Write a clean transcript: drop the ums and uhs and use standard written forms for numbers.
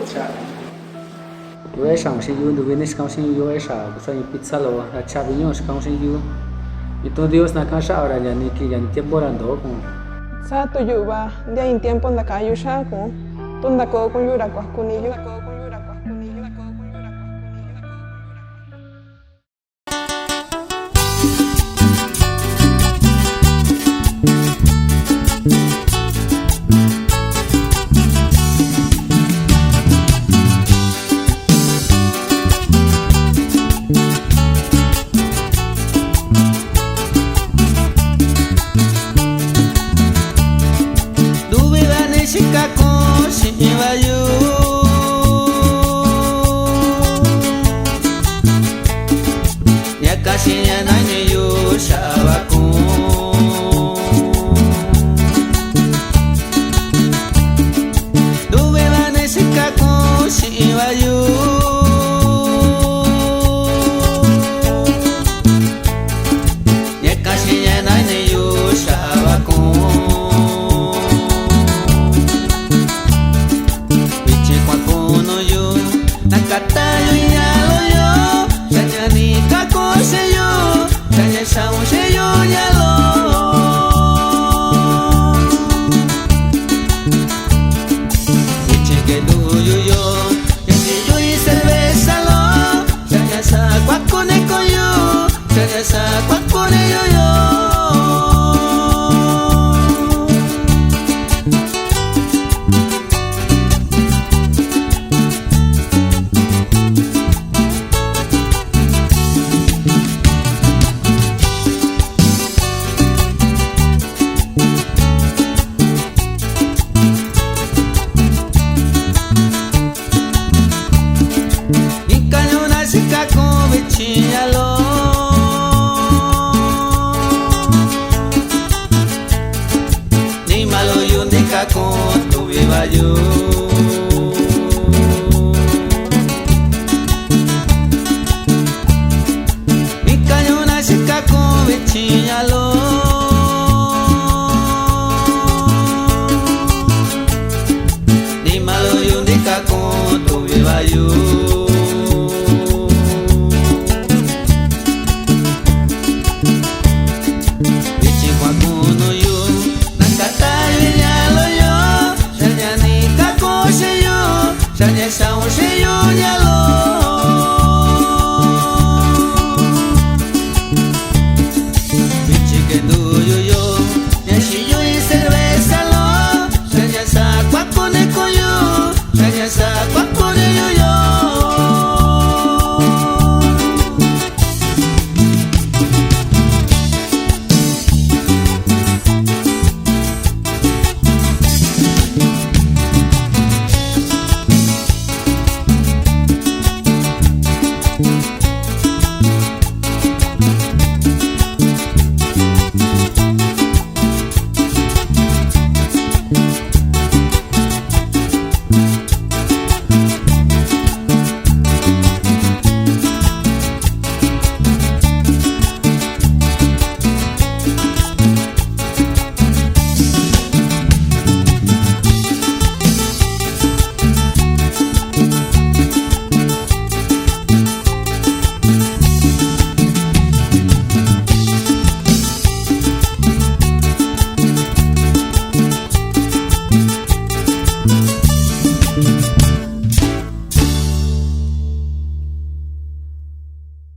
cha we sang si yu du venis kang sin yu sa so ni pizza lo la cha vinos kang sin yu ito dios na ka sa ora ya ni ki yan tiempo rando ko sa to yu ba dia in tiempo na kayo siya ko tunda ko kun yura ko kunillo Kasihnya nanya yu sawaku duwe bane sikaku si wayu ya kasihnya nanya yu sawaku biche kwa kono yu nakata yu ya lo yo sanya ni kako seyo sanya sao seyo ya lo biche que du yu yo ya si yo y cerveza lo sanya sa kwa kone koyo sanya sa kwa kone yo yo Sikaku bichialo ni malo yundi kaku tu vivayu ni kanyuna sikaku bichialo ni malo yundi kaku tu vivayu sanya sao seyo ya lo